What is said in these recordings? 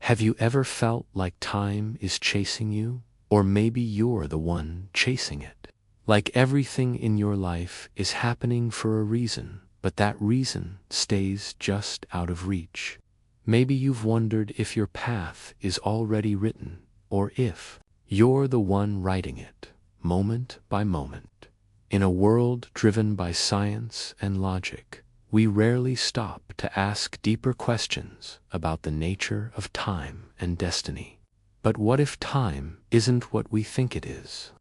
Have you ever felt like time is chasing you? Or maybe you're the one chasing it. Like everything in your life is happening for a reason, but that reason stays just out of reach. Maybe you've wondered if your path is already written, or if you're the one writing it, moment by moment. In a world driven by science and logic, we rarely stop to ask deeper questions about the nature of time and destiny. But what if time isn't what we think it is?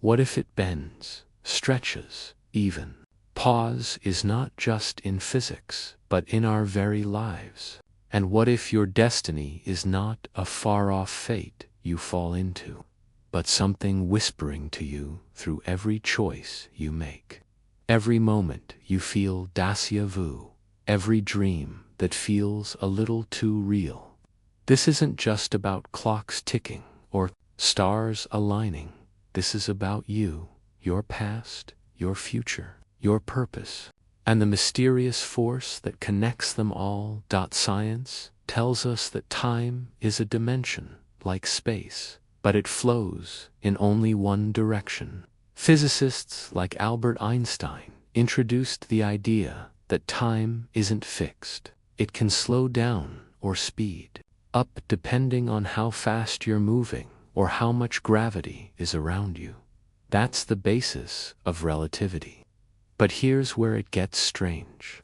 What if it bends, stretches, even? Pause is not just in physics, but in our very lives. And what if your destiny is not a far-off fate you fall into, but something whispering to you through every choice you make? Every moment you feel déjà vu, every dream that feels a little too real. This isn't just about clocks ticking or stars aligning. This is about you, your past, your future, your purpose, and the mysterious force that connects them all. Science tells us that time is a dimension, like space, but it flows in only one direction. Physicists like Albert Einstein introduced the idea that time isn't fixed. It can slow down or speed up depending on how fast you're moving or how much gravity is around you. That's the basis of relativity. But here's where it gets strange.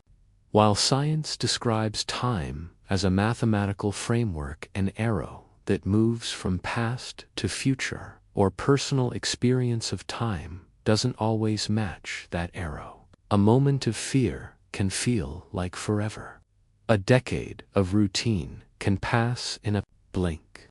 While science describes time as a mathematical framework, an arrow that moves from past to future, or personal experience of time doesn't always match that arrow. A moment of fear can feel like forever. A decade of routine can pass in a blink.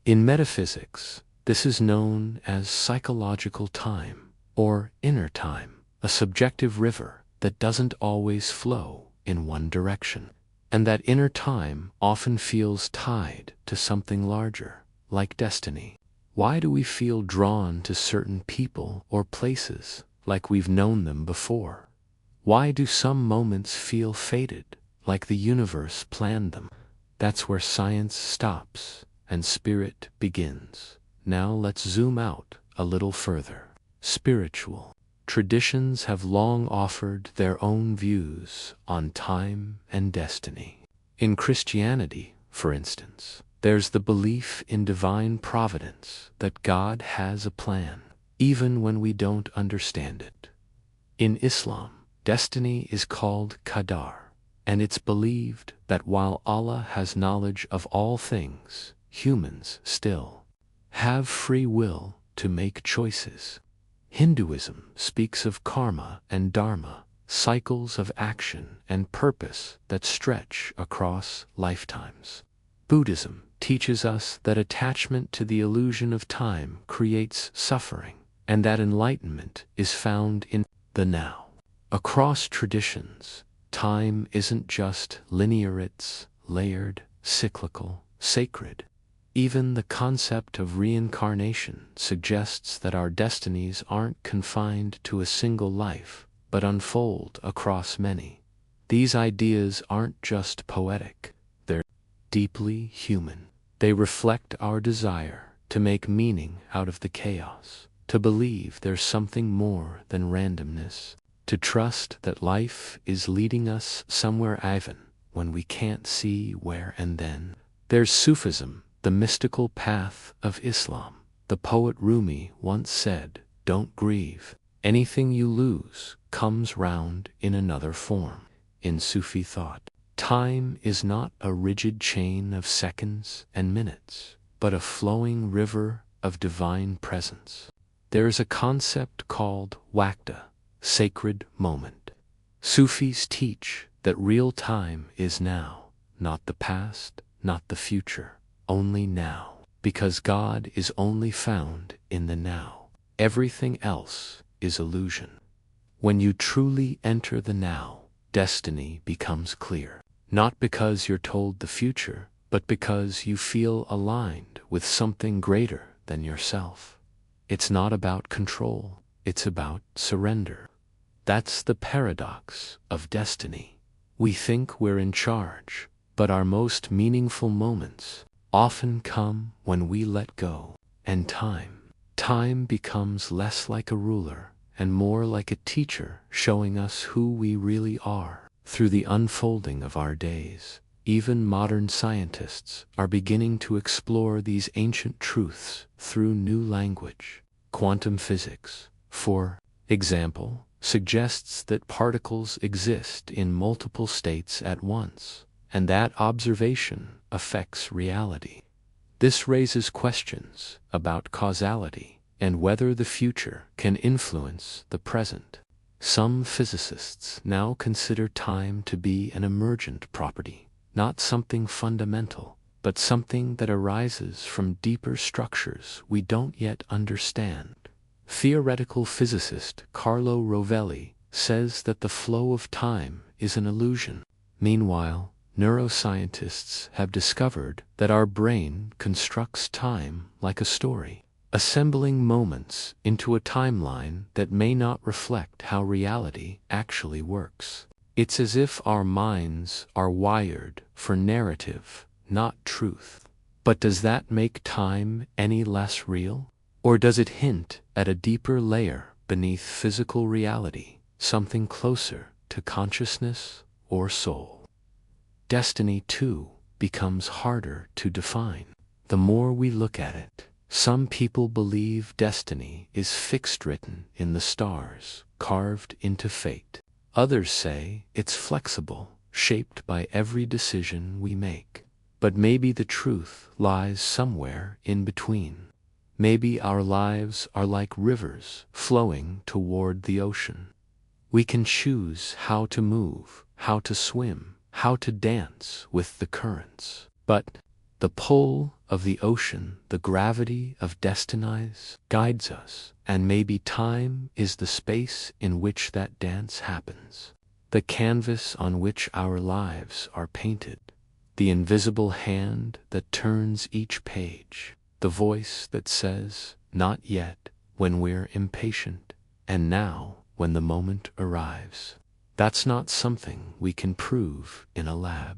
In metaphysics, this is known as psychological time, or inner time, a subjective river that doesn't always flow in one direction. And that inner time often feels tied to something larger, like destiny. Why do we feel drawn to certain people or places like we've known them before? Why do some moments feel fated, like the universe planned them? That's where science stops and spirit begins. Now let's zoom out a little further. Spiritual traditions have long offered their own views on time and destiny. In Christianity, for instance, there's the belief in divine providence, that God has a plan, even when we don't understand it. In Islam, destiny is called qadar, and it's believed that while Allah has knowledge of all things, humans still have free will to make choices. Hinduism speaks of karma and dharma, cycles of action and purpose that stretch across lifetimes. Buddhism teaches us that attachment to the illusion of time creates suffering, and that enlightenment is found in the now. Across traditions, time isn't just linear, it's layered, cyclical, sacred. Even the concept of reincarnation suggests that our destinies aren't confined to a single life, but unfold across many. These ideas aren't just poetic, they're deeply human. They reflect our desire to make meaning out of the chaos, to believe there's something more than randomness, to trust that life is leading us somewhere even when we can't see where. And then there's Sufism, the mystical path of Islam. The poet Rumi once said, "Don't grieve. Anything you lose comes round in another form." In Sufi thought, time is not a rigid chain of seconds and minutes, but a flowing river of divine presence. There is a concept called waqta, sacred moment. Sufis teach that real time is now, not the past, not the future. Only now, because God is only found in the now. Everything else is illusion. When you truly enter the now, destiny becomes clear. Not because you're told the future, but because you feel aligned with something greater than yourself. It's not about control, it's about surrender. That's the paradox of destiny. We think we're in charge, but our most meaningful moments often come when we let go. And time becomes less like a ruler and more like a teacher showing us who we really are. Through the unfolding of our days, even modern scientists are beginning to explore these ancient truths through new language. Quantum physics, for example, suggests that particles exist in multiple states at once, and that observation affects reality. This raises questions about causality and whether the future can influence the present. Some physicists now consider time to be an emergent property, not something fundamental, but something that arises from deeper structures we don't yet understand. Theoretical physicist Carlo Rovelli says that the flow of time is an illusion. Meanwhile, neuroscientists have discovered that our brain constructs time like a story, assembling moments into a timeline that may not reflect how reality actually works. It's as if our minds are wired for narrative, not truth. But does that make time any less real? Or does it hint at a deeper layer beneath physical reality, something closer to consciousness or soul? Destiny, too, becomes harder to define. The more we look at it, some people believe destiny is fixed, written in the stars, carved into fate. Others say it's flexible, shaped by every decision we make. But maybe the truth lies somewhere in between. Maybe our lives are like rivers flowing toward the ocean. We can choose how to move, how to swim, how to dance with the currents. But the pull of the ocean, the gravity of destiny, guides us, and maybe time is the space in which that dance happens. The canvas on which our lives are painted, the invisible hand that turns each page, the voice that says, "Not yet," when we're impatient, and "Now," when the moment arrives. That's not something we can prove in a lab,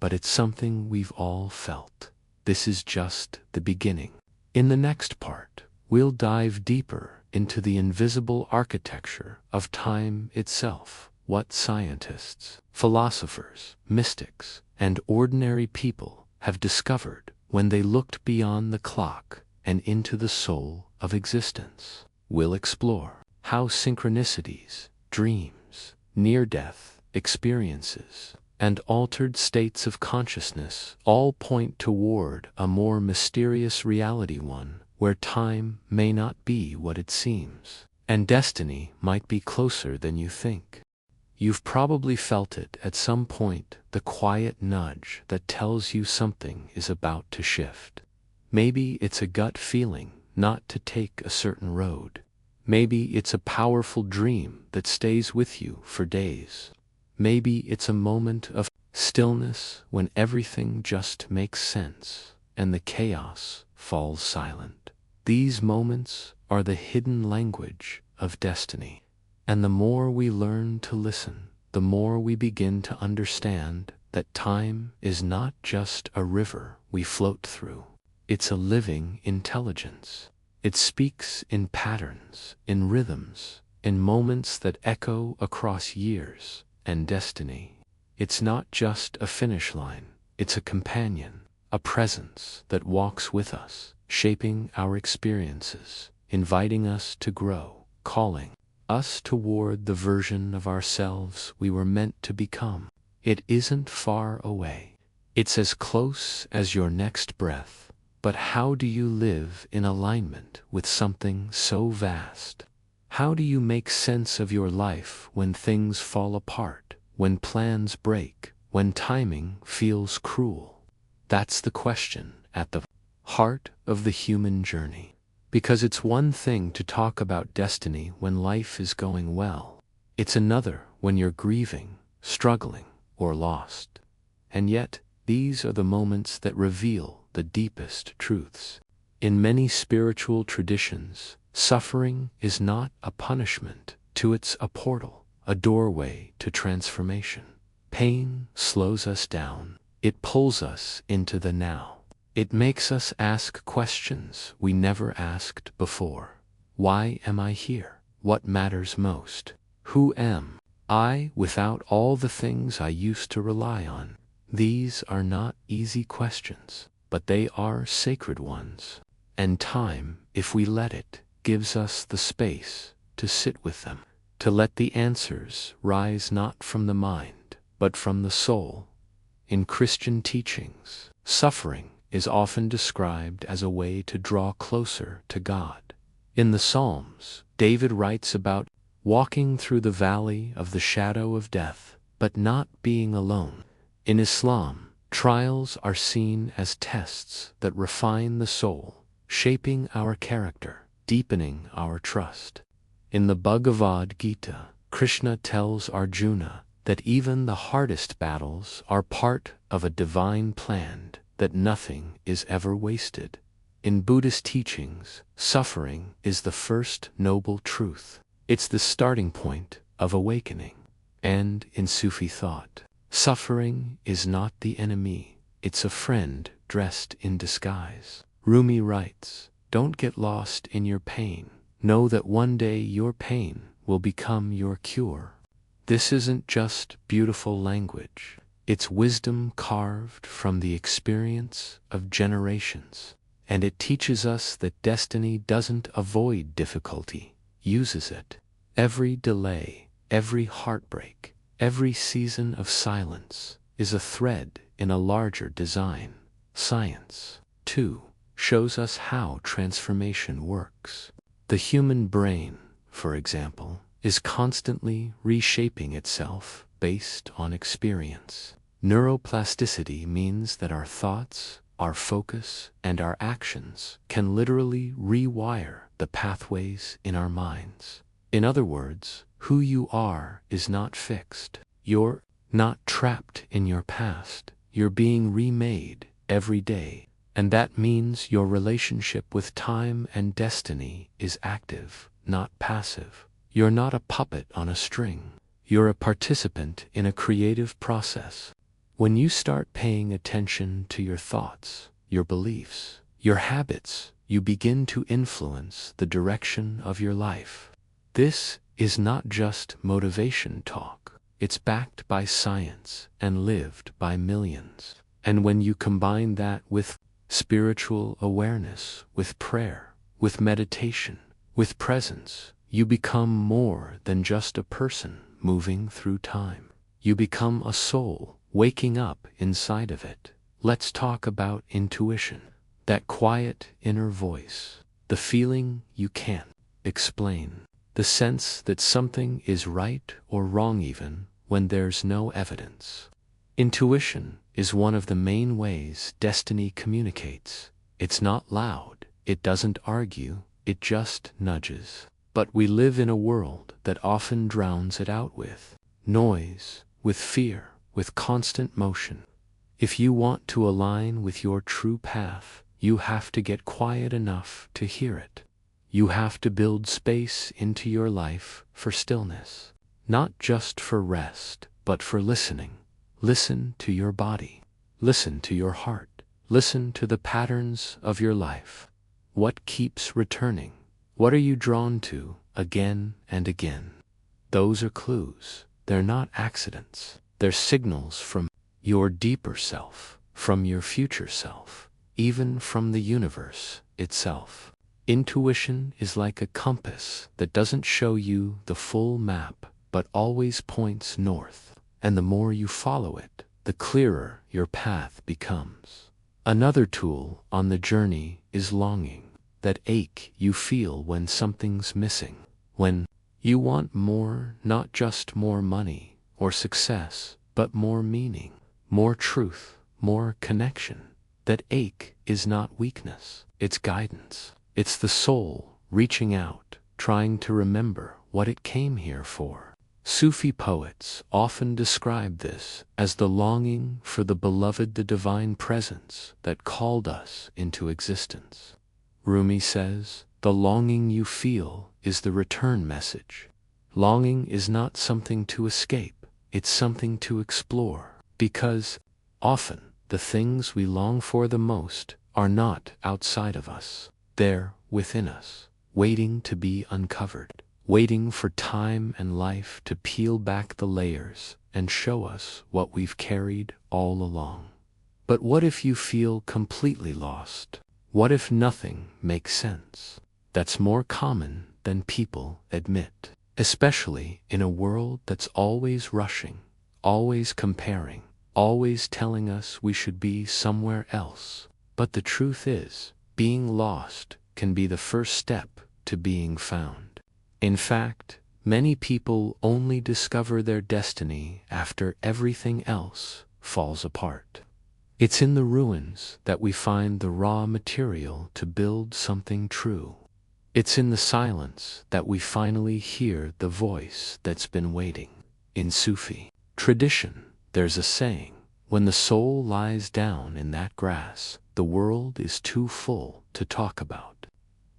but it's something we've all felt. This is just the beginning. In the next part, we'll dive deeper into the invisible architecture of time itself, what scientists, philosophers, mystics, and ordinary people have discovered when they looked beyond the clock and into the soul of existence. We'll explore how synchronicities, dreams, near-death experiences, and altered states of consciousness all point toward a more mysterious reality, one where time may not be what it seems, and destiny might be closer than you think. You've probably felt it at some point, the quiet nudge that tells you something is about to shift. Maybe it's a gut feeling not to take a certain road. Maybe it's a powerful dream that stays with you for days. Maybe it's a moment of stillness when everything just makes sense and the chaos falls silent. These moments are the hidden language of destiny. And the more we learn to listen, the more we begin to understand that time is not just a river we float through. It's a living intelligence. It speaks in patterns, in rhythms, in moments that echo across years and destiny. It's not just a finish line, it's a companion, a presence that walks with us, shaping our experiences, inviting us to grow, calling us toward the version of ourselves we were meant to become. It isn't far away. It's as close as your next breath. But how do you live in alignment with something so vast? How do you make sense of your life when things fall apart, when plans break, when timing feels cruel? That's the question at the heart of the human journey. Because it's one thing to talk about destiny when life is going well. It's another when you're grieving, struggling, or lost. And yet, these are the moments that reveal the deepest truths. In many spiritual traditions, suffering is not a punishment, it's a portal, a doorway to transformation. Pain slows us down. It pulls us into the now. It makes us ask questions we never asked before. Why am I here? What matters most? Who am I without all the things I used to rely on? These are not easy questions, but they are sacred ones. And time, if we let it, gives us the space to sit with them, to let the answers rise not from the mind, but from the soul. In Christian teachings, suffering is often described as a way to draw closer to God. In the Psalms, David writes about walking through the valley of the shadow of death, but not being alone. In Islam, trials are seen as tests that refine the soul, shaping our character, deepening our trust. In the Bhagavad Gita, Krishna tells Arjuna that even the hardest battles are part of a divine plan, that nothing is ever wasted. In Buddhist teachings, suffering is the first noble truth. It's the starting point of awakening. And in Sufi thought, suffering is not the enemy, it's a friend dressed in disguise. Rumi writes, "Don't get lost in your pain. Know that one day your pain will become your cure." This isn't just beautiful language. It's wisdom carved from the experience of generations. And it teaches us that destiny doesn't avoid difficulty, uses it. Every delay, every heartbreak, every season of silence is a thread in a larger design. Science, too, shows us how transformation works. The human brain, for example, is constantly reshaping itself based on experience. Neuroplasticity means that our thoughts, our focus, and our actions can literally rewire the pathways in our minds. In other words, who you are is not fixed. You're not trapped in your past. You're being remade every day. And that means your relationship with time and destiny is active, not passive. You're not a puppet on a string. You're a participant in a creative process. When you start paying attention to your thoughts, your beliefs, your habits, you begin to influence the direction of your life. This is not just motivation talk. It's backed by science and lived by millions. And when you combine that with spiritual awareness, with prayer, with meditation, with presence, you become more than just a person moving through time. You become a soul waking up inside of it. Let's talk about intuition. That quiet inner voice, the feeling you can't explain, the sense that something is right or wrong even when there's no evidence. Intuition is one of the main ways destiny communicates. It's not loud, it doesn't argue, it just nudges. But we live in a world that often drowns it out with noise, with fear, with constant motion. If you want to align with your true path, you have to get quiet enough to hear it. You have to build space into your life for stillness, not just for rest, but for listening. Listen to your body. Listen to your heart. Listen to the patterns of your life. What keeps returning? What are you drawn to again and again? Those are clues. They're not accidents. They're signals from your deeper self, from your future self, even from the universe itself. Intuition is like a compass that doesn't show you the full map, but always points north. And the more you follow it, the clearer your path becomes. Another tool on the journey is longing, that ache you feel when something's missing, when you want more, not just more money or success, but more meaning, more truth, more connection. That ache is not weakness, it's guidance. It's the soul reaching out, trying to remember what it came here for. Sufi poets often describe this as the longing for the beloved, the divine presence that called us into existence. Rumi says, "The longing you feel is the return message." Longing is not something to escape, it's something to explore, because often the things we long for the most are not outside of us. They're within us, waiting to be uncovered, waiting for time and life to peel back the layers and show us what we've carried all along. But what if you feel completely lost? What if nothing makes sense? That's more common than people admit, especially in a world that's always rushing, always comparing, always telling us we should be somewhere else. But the truth is, being lost can be the first step to being found. In fact, many people only discover their destiny after everything else falls apart. It's in the ruins that we find the raw material to build something true. It's in the silence that we finally hear the voice that's been waiting. In Sufi tradition, there's a saying, when the soul lies down in that grass, the world is too full to talk about.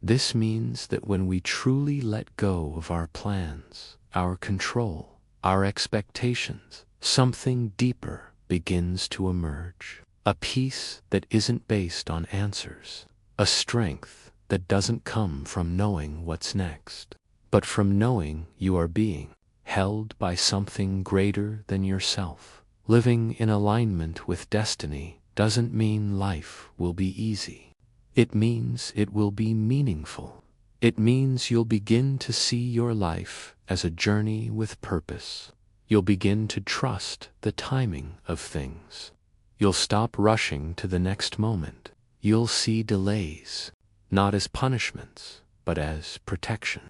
This means that when we truly let go of our plans, our control, our expectations, something deeper begins to emerge. A peace that isn't based on answers. A strength that doesn't come from knowing what's next, but from knowing you are being held by something greater than yourself. Living in alignment with destiny doesn't mean life will be easy. It means it will be meaningful. It means you'll begin to see your life as a journey with purpose. You'll begin to trust the timing of things. You'll stop rushing to the next moment. You'll see delays, not as punishments, but as protection.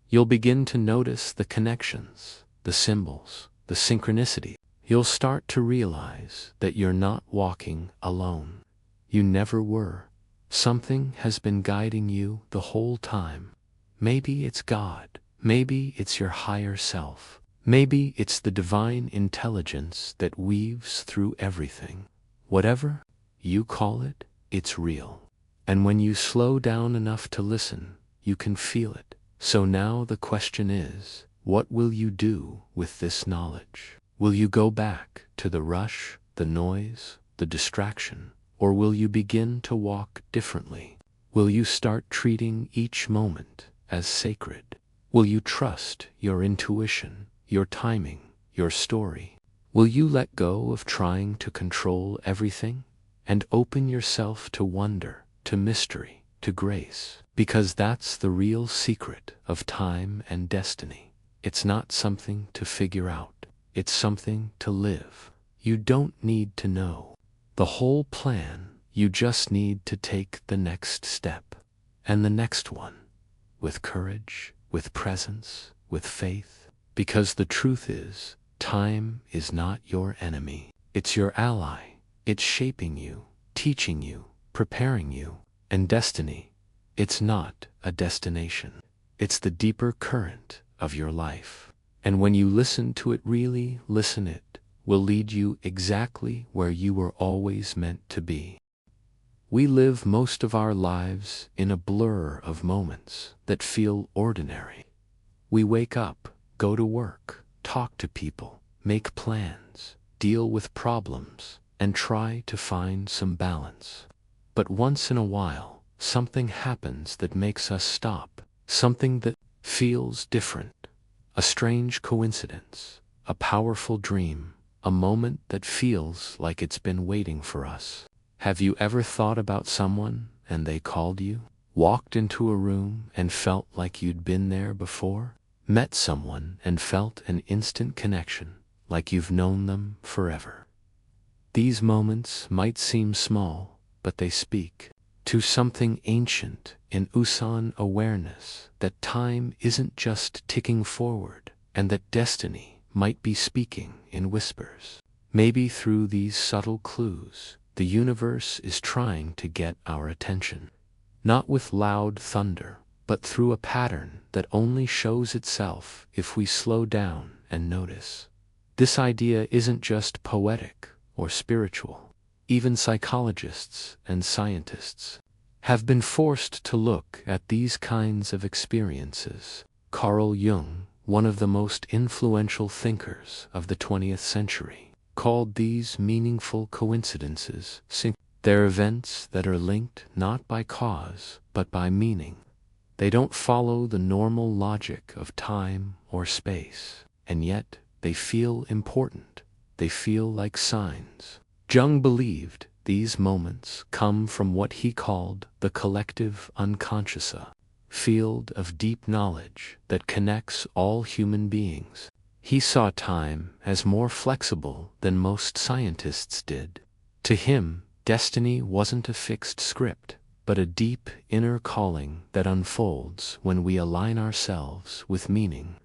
You'll begin to notice the connections, the symbols, the synchronicity. You'll start to realize that you're not walking alone. You never were. Something has been guiding you the whole time. Maybe it's God. Maybe it's your higher self. Maybe it's the divine intelligence that weaves through everything. Whatever you call it, it's real. And when you slow down enough to listen, you can feel it. So now the question is, what will you do with this knowledge? Will you go back to the rush, the noise, the distraction, or will you begin to walk differently? Will you start treating each moment as sacred? Will you trust your intuition, your timing, your story? Will you let go of trying to control everything and open yourself to wonder, to mystery, to grace? Because that's the real secret of time and destiny. It's not something to figure out. It's something to live. You don't need to know the whole plan. You just need to take the next step and the next one with courage, with presence, with faith. Because the truth is, time is not your enemy. It's your ally. It's shaping you, teaching you, preparing you. And destiny, it's not a destination. It's the deeper current of your life. And when you listen to it, really listen, it will lead you exactly where you were always meant to be. We live most of our lives in a blur of moments that feel ordinary. We wake up, go to work, talk to people, make plans, deal with problems, and try to find some balance. But once in a while, something happens that makes us stop, something that feels different, a strange coincidence, a powerful dream, a moment that feels like it's been waiting for us. Have you ever thought about someone and they called you? Walked into a room and felt like you'd been there before? Met someone and felt an instant connection, like you've known them forever? These moments might seem small, but they speak to something ancient in Usan awareness, that time isn't just ticking forward, and that destiny might be speaking in whispers. Maybe through these subtle clues, the universe is trying to get our attention. Not with loud thunder, but through a pattern that only shows itself if we slow down and notice. This idea isn't just poetic or spiritual. Even psychologists and scientists have been forced to look at these kinds of experiences. Carl Jung, one of the most influential thinkers of the 20th century, called these meaningful coincidences They're events that are linked not by cause, but by meaning. They don't follow the normal logic of time or space, and yet they feel important. They feel like signs. Jung believed these moments come from what he called the collective unconscious, a field of deep knowledge that connects all human beings. He saw time as more flexible than most scientists did. To him, destiny wasn't a fixed script, but a deep inner calling that unfolds when we align ourselves with meaning.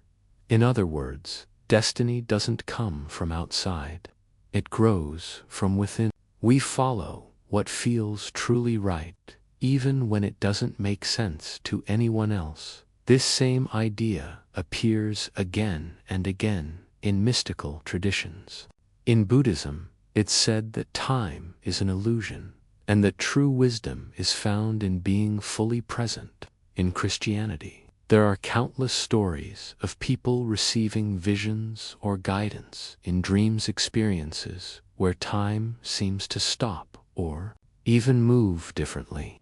In other words, destiny doesn't come from outside. It grows from within. We follow what feels truly right, even when it doesn't make sense to anyone else. This same idea appears again and again in mystical traditions. In Buddhism, it's said that time is an illusion, and that true wisdom is found in being fully present. In Christianity, there are countless stories of people receiving visions or guidance in dreams experiences where time seems to stop or even move differently.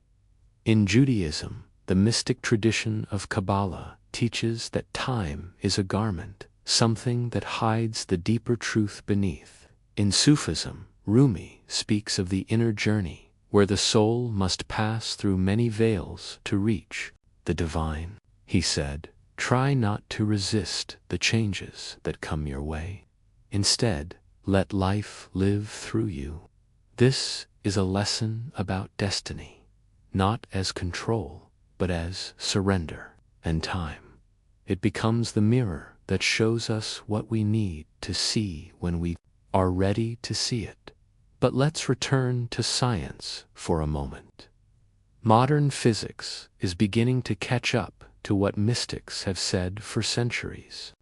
In Judaism, the mystic tradition of Kabbalah teaches that time is a garment, something that hides the deeper truth beneath. In Sufism, Rumi speaks of the inner journey, where the soul must pass through many veils to reach the divine. He said, "Try not to resist the changes that come your way. Instead, let life live through you." This is a lesson about destiny, not as control, but as surrender and time. It becomes the mirror that shows us what we need to see when we are ready to see it. But let's return to science for a moment. Modern physics is beginning to catch up to what mystics have said for centuries.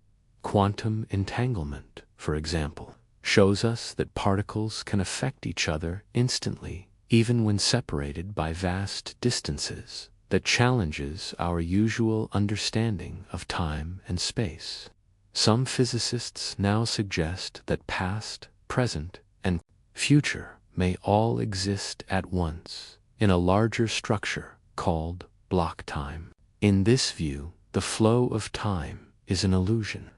Quantum entanglement, for example, shows us that particles can affect each other instantly, even when separated by vast distances. That challenges our usual understanding of time and space. Some physicists now suggest that past, present, and future may all exist at once in a larger structure called block time. In this view, the flow of time is an illusion.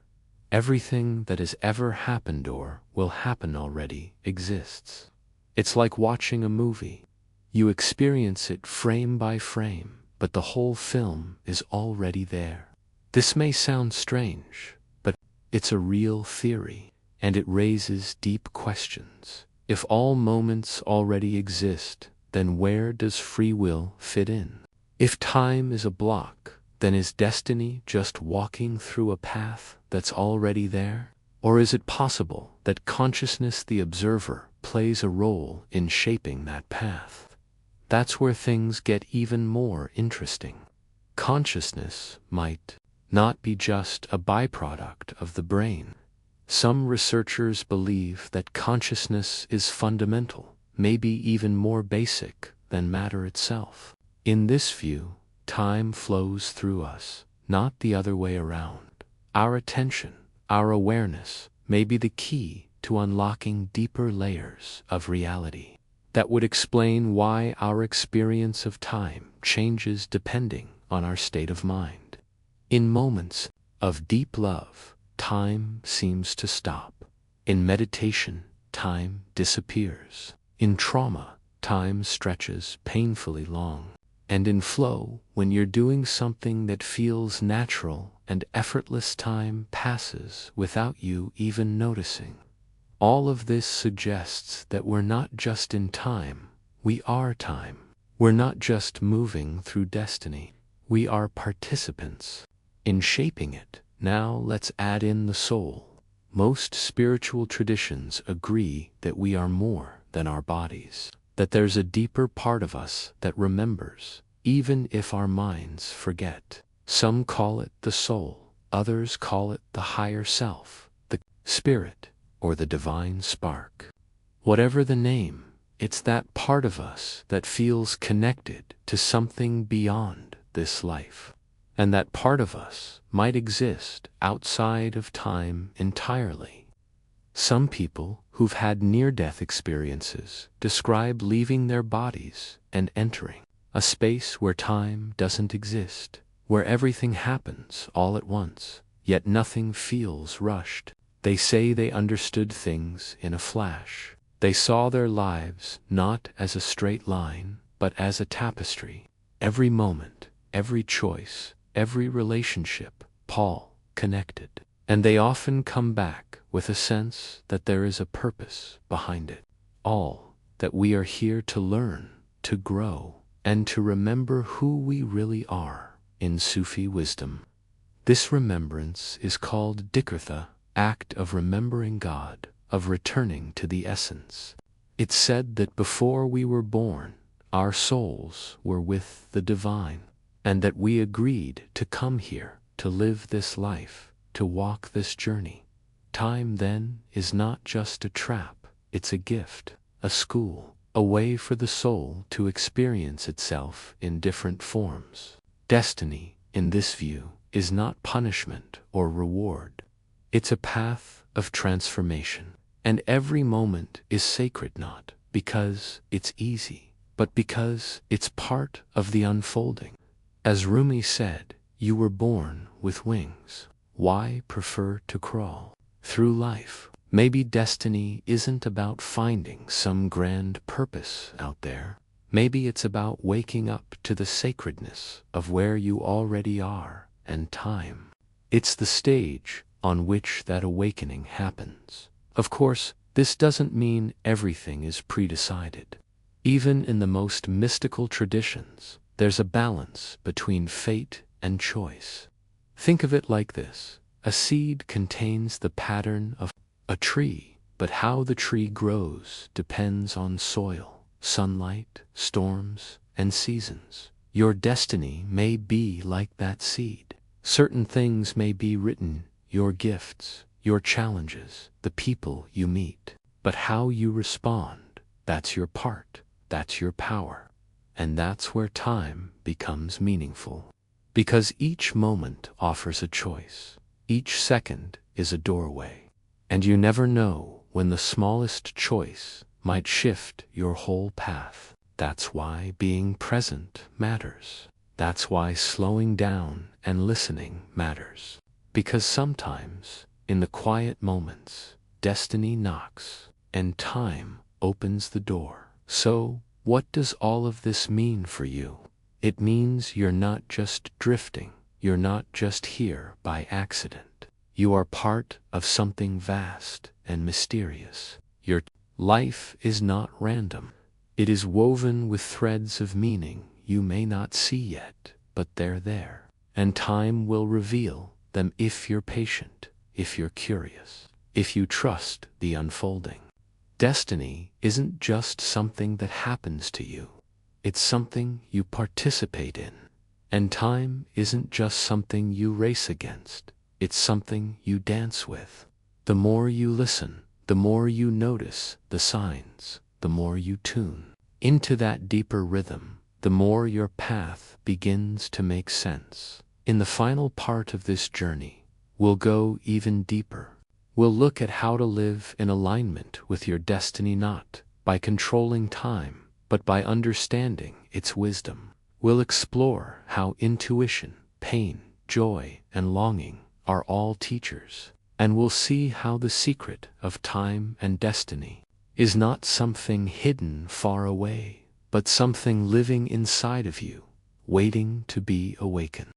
Everything that has ever happened or will happen already exists. It's like watching a movie. You experience it frame by frame, but the whole film is already there. This may sound strange, but it's a real theory, and it raises deep questions. If all moments already exist, then where does free will fit in? If time is a block, then is destiny just walking through a path that's already there? Or is it possible that consciousness, the observer, plays a role in shaping that path? That's where things get even more interesting. Consciousness might not be just a byproduct of the brain. Some researchers believe that consciousness is fundamental, maybe even more basic than matter itself. In this view, time flows through us, not the other way around. Our attention, our awareness, may be the key to unlocking deeper layers of reality. That would explain why our experience of time changes depending on our state of mind. In moments of deep love, time seems to stop. In meditation, time disappears. In trauma, time stretches painfully long. And in flow, when you're doing something that feels natural and effortless, time passes without you even noticing. All of this suggests that we're not just in time, we are time. We're not just moving through destiny, we are participants in shaping it. Now let's add in the soul. Most spiritual traditions agree that we are more than our bodies, that there's a deeper part of us that remembers, even if our minds forget. Some call it the soul, others call it the higher self, the spirit, or the divine spark. Whatever the name, it's that part of us that feels connected to something beyond this life. And that part of us might exist outside of time entirely. Some people who've had near-death experiences describe leaving their bodies and entering a space where time doesn't exist, where everything happens all at once, yet nothing feels rushed. They say they understood things in a flash. They saw their lives not as a straight line, but as a tapestry. Every moment, every choice, every relationship, Paul connected. And they often come back with a sense that there is a purpose behind it all, that we are here to learn, to grow, and to remember who we really are in Sufi wisdom. This remembrance is called dikirtha, act of remembering God, of returning to the essence. It's said that before we were born, our souls were with the divine, and that we agreed to come here, to live this life, to walk this journey. Time then is not just a trap, it's a gift, a school, a way for the soul to experience itself in different forms. Destiny, in this view, is not punishment or reward. It's a path of transformation. And every moment is sacred not because it's easy, but because it's part of the unfolding. As Rumi said, you were born with wings. Why prefer to crawl through life? Maybe destiny isn't about finding some grand purpose out there. Maybe it's about waking up to the sacredness of where you already are and time. It's the stage on which that awakening happens. Of course, this doesn't mean everything is predecided. Even in the most mystical traditions, there's a balance between fate and choice. Think of it like this. A seed contains the pattern of a tree, but how the tree grows depends on soil, sunlight, storms, and seasons. Your destiny may be like that seed. Certain things may be written, your gifts, your challenges, the people you meet. But how you respond, that's your part, that's your power. And that's where time becomes meaningful. Because each moment offers a choice. Each second is a doorway. And you never know when the smallest choice might shift your whole path. That's why being present matters. That's why slowing down and listening matters. Because sometimes, in the quiet moments, destiny knocks and time opens the door. So, what does all of this mean for you? It means you're not just drifting, you're not just here by accident. You are part of something vast and mysterious. Your life is not random. It is woven with threads of meaning you may not see yet, but they're there. And time will reveal them if you're patient, if you're curious, if you trust the unfolding. Destiny isn't just something that happens to you. It's something you participate in. And time isn't just something you race against. It's something you dance with. The more you listen, the more you notice the signs, the more you tune into that deeper rhythm, the more your path begins to make sense. In the final part of this journey, we'll go even deeper. We'll look at how to live in alignment with your destiny not by controlling time, but by understanding its wisdom. We'll explore how intuition, pain, joy, and longing are all teachers. And we'll see how the secret of time and destiny is not something hidden far away, but something living inside of you, waiting to be awakened.